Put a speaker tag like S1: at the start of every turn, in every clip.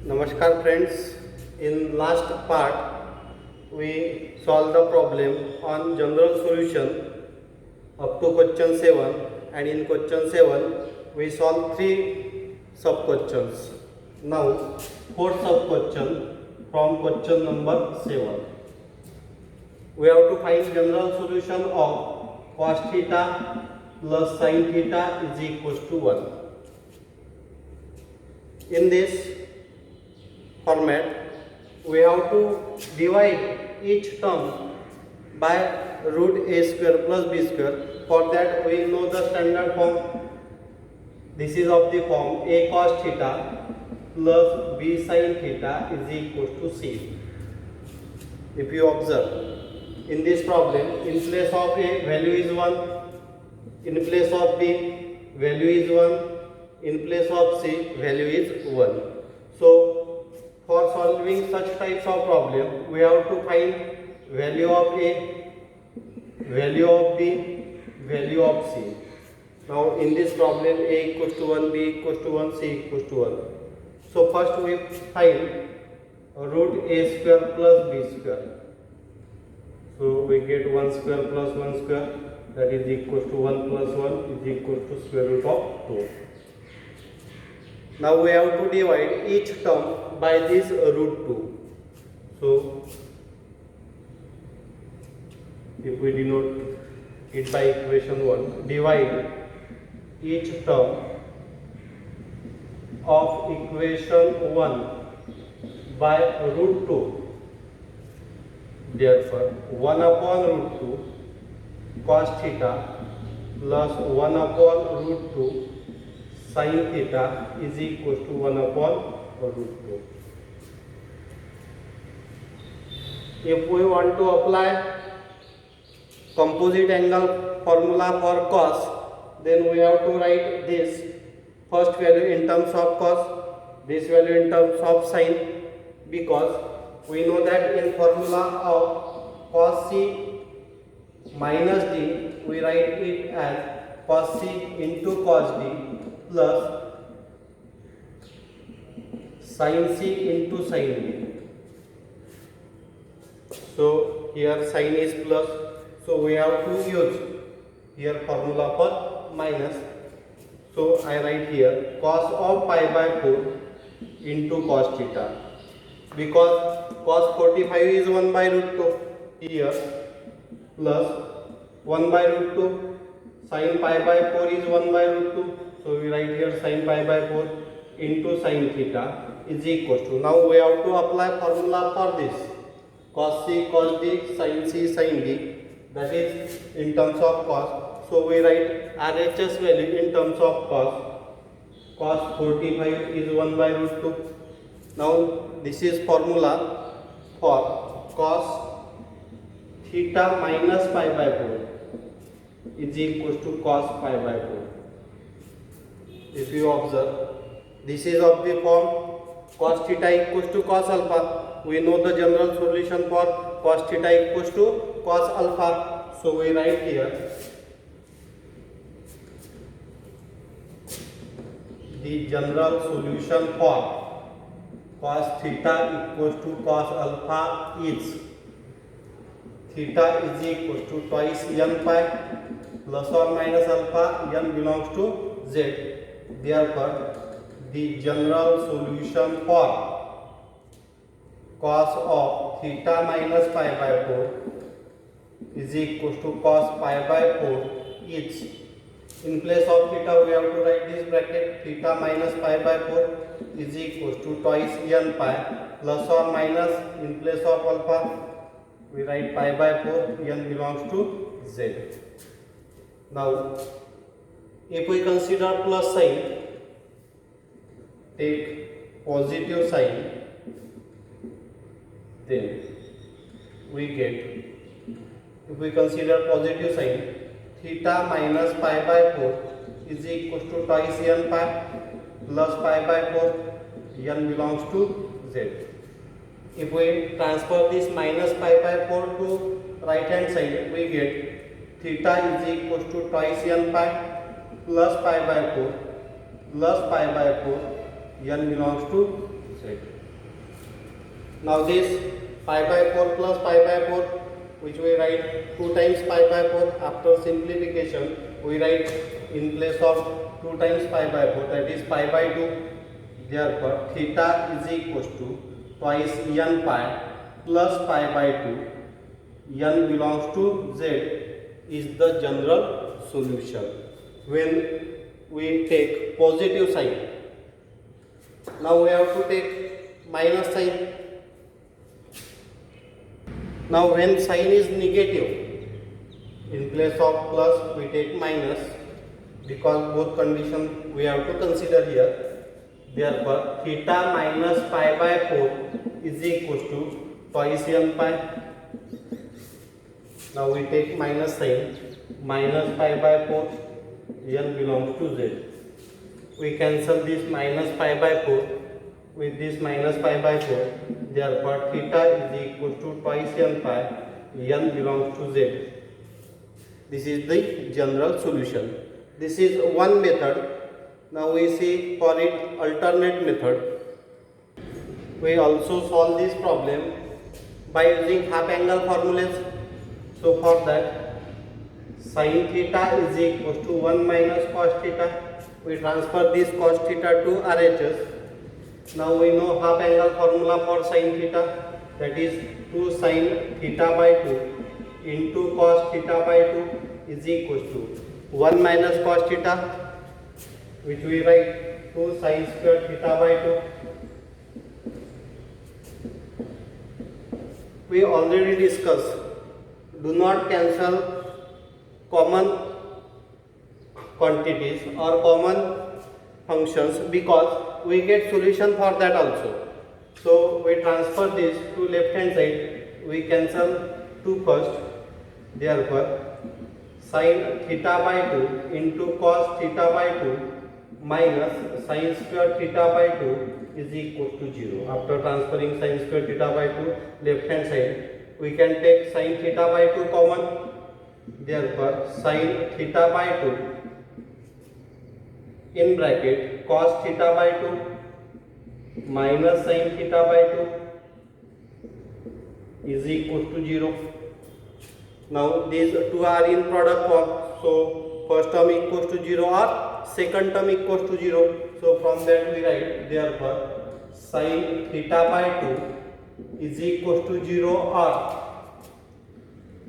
S1: Namaskar friends. In last part we solved the problem on general solution up to question 7, and in question 7 we solved 3 sub questions. Now 4 sub question from question number 7. We have to find general solution of cos theta plus sin theta is equals to 1. In this format, we have to divide each term by root a square plus b square. For that, we know the standard form. This is of the form a cos theta plus b sin theta is equals to c. If you observe, in this problem, in place of a value is 1, in place of b value is 1, in place of c value is 1. So for solving such types of problem, we have to find value of a, value of b, value of c. Now in this problem, a equals to 1, b equals to 1, c equals to 1. So first we find root a square plus b square. So we get 1 square plus 1 square, that is equals to 1 plus 1 is equals to square root of 2. Now we have to divide each term by this root 2. So if we denote it by equation 1, divide each term of equation 1 by root 2. Therefore 1 upon root 2 cos theta plus 1 upon root 2 sin theta is equals to 1 upon root 2. If we want to apply composite angle formula for cos, then we have to write this first value in terms of cos, this value in terms of sin, because we know that in formula of cos c minus d, we write it as cos c into cos d plus sin c into sin d. So here sin is plus, so we have to use here formula for minus. So I write here cos of pi by 4 into cos theta, because cos 45 is 1 by root 2 here, plus 1 by root 2, sin pi by 4 is 1 by root 2. So we write here sin pi by 4 into sin theta is equals to, now we have to apply formula for this cos c cos d sin c sin d, that is in terms of cos. So we write RHS value in terms of cos 45 is 1 by root 2. Now this is formula for cos theta minus pi by 4 is equals to cos pi by 4. If you observe, this is of the form cos theta equals to cos alpha. We know the general solution for cos theta equals to cos alpha. So we write here the general solution for cos theta equals to cos alpha is theta is equals to twice n pi plus or minus alpha, n belongs to z. Therefore, the general solution for cos of theta minus pi by 4 is equals to cos pi by 4 is, in place of theta we have to write this bracket, theta minus pi by 4 is equals to twice n pi plus or minus, in place of alpha we write pi by 4, n belongs to z. Now if we consider plus sign, take positive sign, then we get, if we consider positive sign, theta minus pi by 4 is equals to twice n pi plus pi by 4, n belongs to z. If we transfer this minus pi by 4 to right hand side, we get theta is equals to twice n pi plus pi by 4 plus pi by 4, n belongs to z. Now this pi by 4 plus pi by 4, which we write 2 times pi by 4. After simplification, we write in place of 2 times pi by 4, that is pi by 2. Therefore, theta is equals to twice n pi plus pi by 2. N belongs to Z is the general solution when we take positive sign. Now we have to take minus sign. Now when sign is negative, in place of plus we take minus, because both conditions we have to consider here. Therefore, theta minus pi by 4 is equals to twice n pi. Now we take minus sign, minus pi by 4, n belongs to Z. We cancel this minus pi by 4 with this minus pi by 4. Therefore, theta is equal to twice n pi, n belongs to Z. This is the general solution. This is one method. Now we see for it alternate method. We also solve this problem by using half angle formulas. So for that, sin theta is equals to 1 minus cos theta. We transfer this cos theta to RHS. Now we know half angle formula for sin theta, that is 2 sin theta by 2 into cos theta by 2 is equals to 1 minus cos theta, which we write 2 sin square theta by 2. We already discussed, do not cancel common quantities or common functions, because we get solution for that also. So we transfer this to left hand side, we cancel 2 first. Therefore, sin theta by 2 into cos theta by 2 minus sin square theta by 2 is equal to 0. After transferring sin square theta by 2 left hand side, we can take sin theta by 2 common. Therefore, sin theta by 2 in bracket cos theta by 2 minus sin theta by 2 is equal to 0. Now these two are in product form, so first term equals to 0 or second term equals to 0. So from that we write, therefore sin theta by 2 is equals to 0 or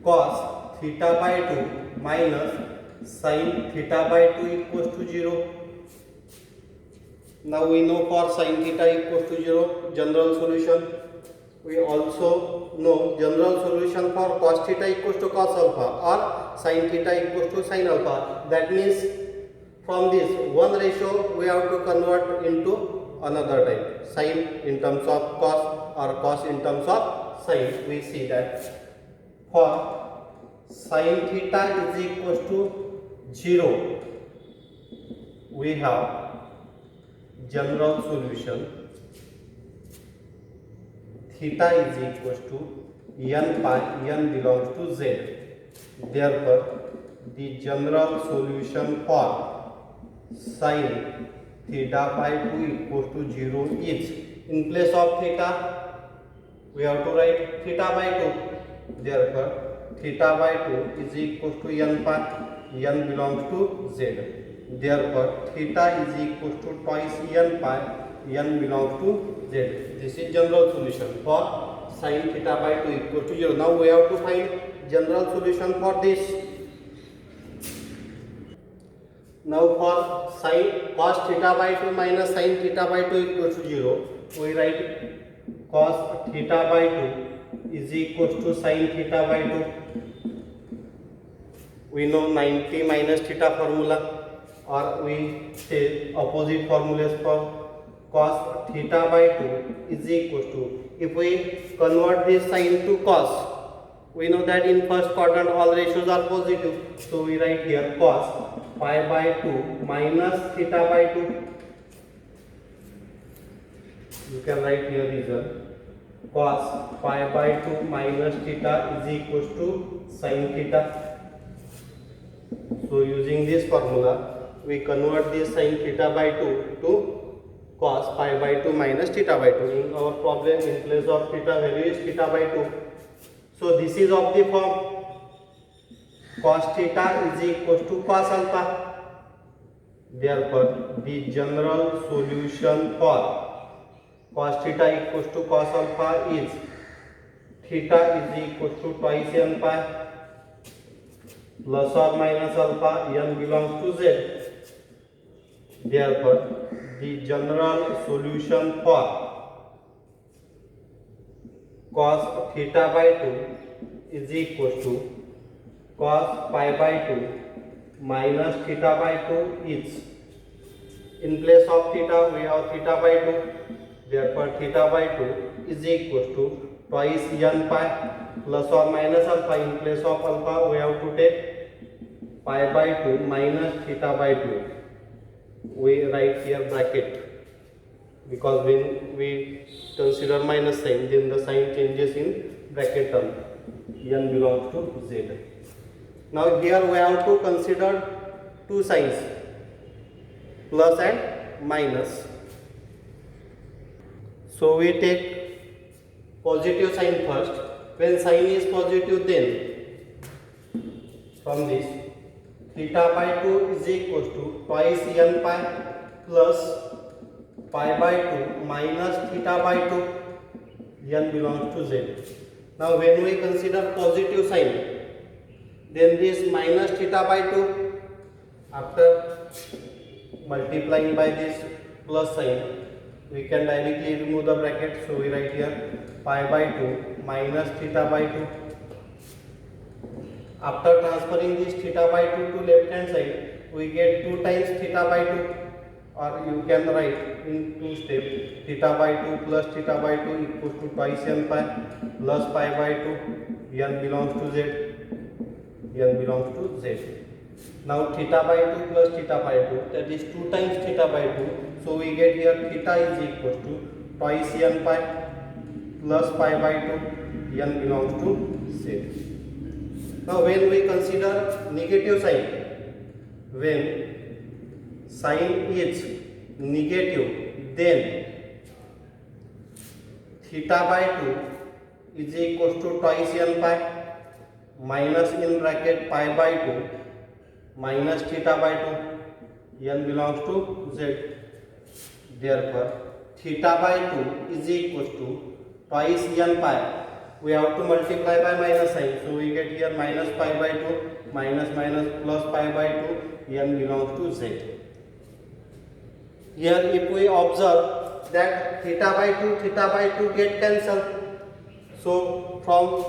S1: cos theta by 2 minus sin theta by 2 equals to 0. Now we know for sin theta equals to 0, general solution. We also know general solution for cos theta equals to cos alpha or sin theta equals to sin alpha. That means from this one ratio we have to convert into another type, sin in terms of cos or cos in terms of sin. We see that for sin theta is equals to 0, we have general solution theta is equals to n pi, n belongs to Z. Therefore, the general solution for sin theta by 2 equals to 0 is, in place of theta we have to write theta by 2. Therefore, theta by 2 is equals to n pi, n belongs to Z. Therefore, theta is equals to twice n pi, n belongs to Z. This is general solution for sin theta by 2 equals to 0. Now we have to find general solution for this. Now for sin cos theta by 2 minus sin theta by 2 equals to 0, we write cos theta by 2 is equals to sin theta by 2. We know 90 minus theta formula, or we say opposite formulas for cos theta by 2 is equals to, if we convert this sin to cos, we know that in first quadrant all ratios are positive, so we write here cos pi by 2 minus theta by 2. You can write here reason, cos pi by 2 minus theta is equals to sin theta. So using this formula, we convert this sin theta by 2 to cos pi by 2 minus theta by 2. In our problem, in place of theta value is theta by 2. So this is of the form cos theta is equals to cos alpha. Therefore, the general solution for cos theta equals to cos alpha is theta is equals to twice n pi plus or minus alpha, n belongs to z. Therefore, the general solution for cos theta by 2 is equals to cos pi by 2 minus theta by 2 is, in place of theta we have theta by 2, therefore theta by 2 is equals to twice n pi plus or minus alpha. In place of alpha we have to take pi by 2 minus theta by 2. We write here bracket, because when we consider minus sign, then the sign changes in bracket term. N belongs to z. Now here we have to consider two signs, plus and minus. So we take positive sign first. When sign is positive, then from this theta by 2 is equals to twice n pi plus pi by 2 minus theta by 2, n belongs to z. Now when we consider positive sign, then this minus theta by 2, after multiplying by this plus sign, we can directly remove the bracket. So we write here pi by 2 minus theta by 2. After transferring this theta by 2 to left hand side, we get 2 times theta by 2, or you can write in two steps, theta by 2 plus theta by 2 equals to twice n pi plus pi by 2, n belongs to z, n belongs to z. Now theta by 2 plus theta by 2, that is 2 times theta by 2, so we get here theta is equals to twice n pi plus pi by 2, n belongs to z. Now when we consider negative sign, when sign is negative, then theta by 2 is equals to twice n pi minus in bracket pi by 2 minus theta by 2, n belongs to z. Therefore, theta by 2 is equals to twice n pi. We have to multiply by minus sign, so we get here minus pi by 2 minus minus plus pi by 2, n belongs to z. Here if we observe that theta by 2 get cancelled, so from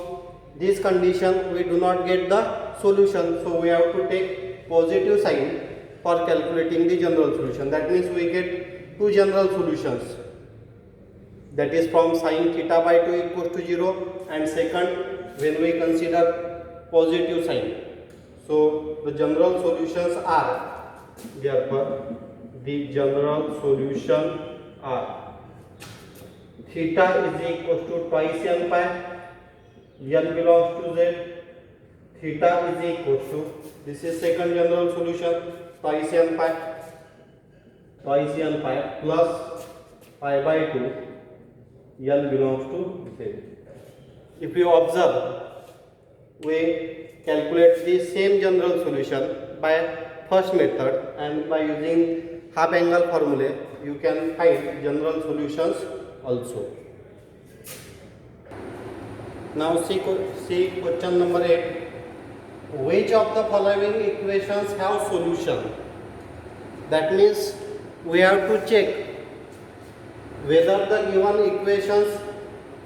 S1: this condition we do not get the solution, so we have to take positive sign for calculating the general solution. That means we get two general solutions, that is from sin theta by 2 equals to 0, and second when we consider positive sign. So the general solutions are, therefore the general solution are theta is equals to twice n pi, n belongs to z, theta is equals to, this is second general solution, twice n pi plus pi by 2, n belongs to z. If you observe, we calculate the same general solution by first method, and by using half angle formula you can find general solutions also. Now see question number 8. Which of the following equations have solution? That means we have to check whether the given equations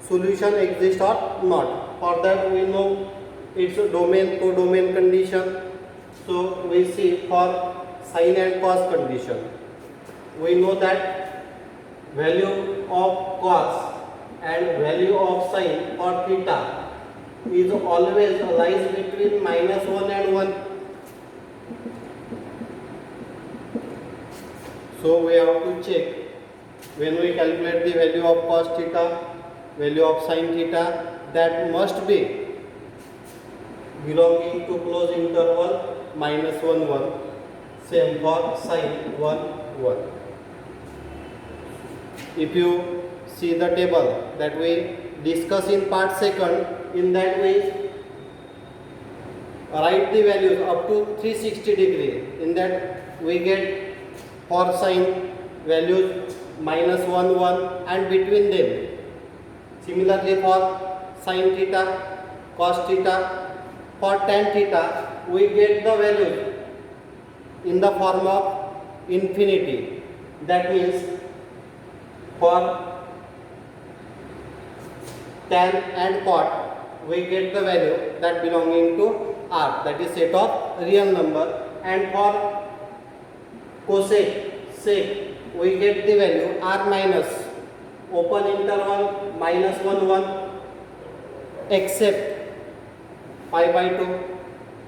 S1: solution exists or not. For that we know its domain, codomain condition. So we see for sin and cos condition, we know that value of cos and value of sin for theta is always lies between -1 and 1. So we have to check when we calculate the value of cos theta, value of sin theta, that must be belonging to close interval -1 1. Same for sin 1 1. if you see the table that we discuss in part second, in that we write the values up to 360 degree. In that we get for sine values minus 1 1 and between them. Similarly for sin theta, cos theta, for tan theta we get the value in the form of infinity. That means for tan and cot we get the value that belonging to R, that is set of real number, and for cosec, sec we get the value R minus open interval minus 1 1 except pi by 2,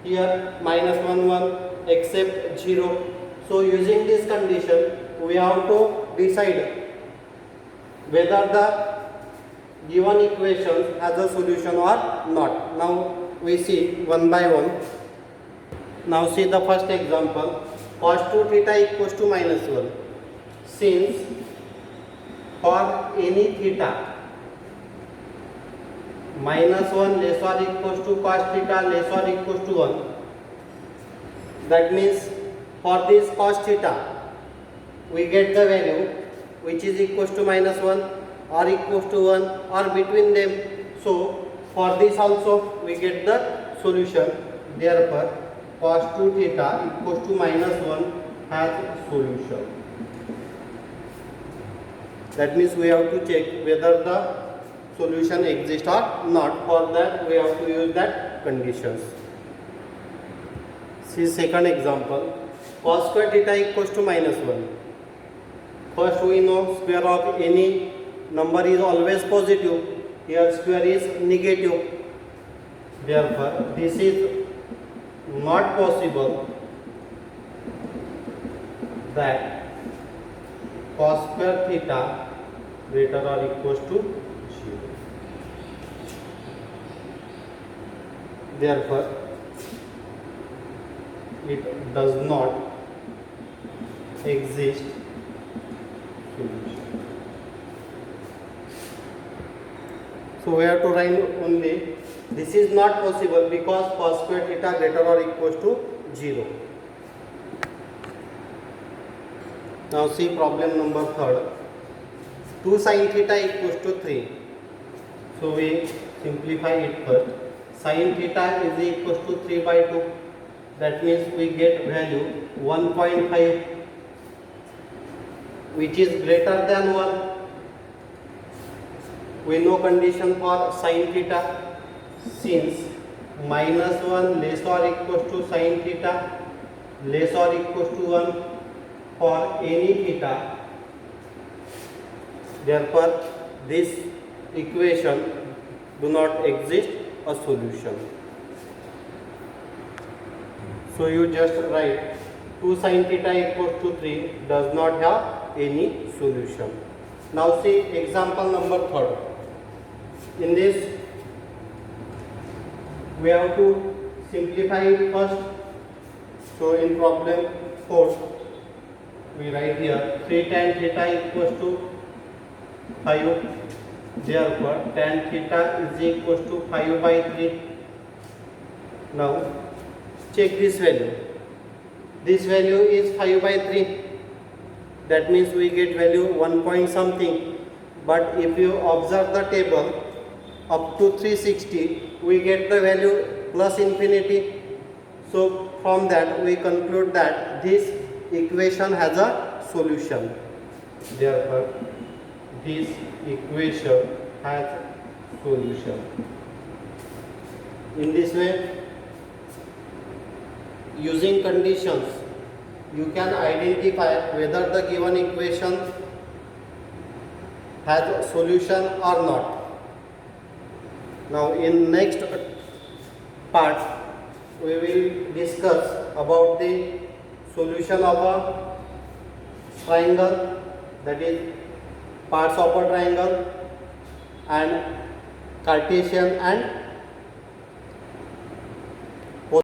S1: here minus 1 1 except 0. So using this condition we have to decide whether the given equation has a solution or not. Now we see one by one. Now see the first example, cos 2 theta equals to minus 1. Since for any theta minus 1 less or equals to cos theta less or equals to 1, that means for this cos theta we get the value which is equals to minus 1 or equals to 1 or between them. So for this also we get the solution. Therefore cos 2 theta equals to minus 1 has solution. That means we have to check whether the solution exists or not. For that we have to use that conditions. See second example, cos square theta equals to minus 1. First we know square of any number is always positive. Here square is negative. Therefore this is not possible that cos square theta greater or equals to 0. Therefore it does not exist solution. So we have to write only this is not possible because cos square theta greater or equals to 0. Now see problem number third. 2 sin theta equals to 3. So we simplify it first. Sin theta is equals to 3 by 2. That means we get value 1.5 which is greater than 1. We know condition for sin theta. Since minus 1 less or equals to sin theta less or equals to 1 for any theta, therefore this equation do not exist a solution. So you just write 2 sin theta equals to 3 does not have any solution. Now see example number third. In this we have to simplify it first. So in problem 4 we write here 3 tan theta equals to 5. Therefore tan theta is equals to 5 by 3. Now check this value. This value is 5 by 3. That means we get value 1 point something. But if you observe the table up to 360 we get the value plus infinity. So from that we conclude that this equation has a solution. Therefore this equation has solution. In this way, using conditions you can identify whether the given equation has a solution or not. Now in next part we will discuss about the solution of a triangle, that is parts of a triangle, and Cartesian and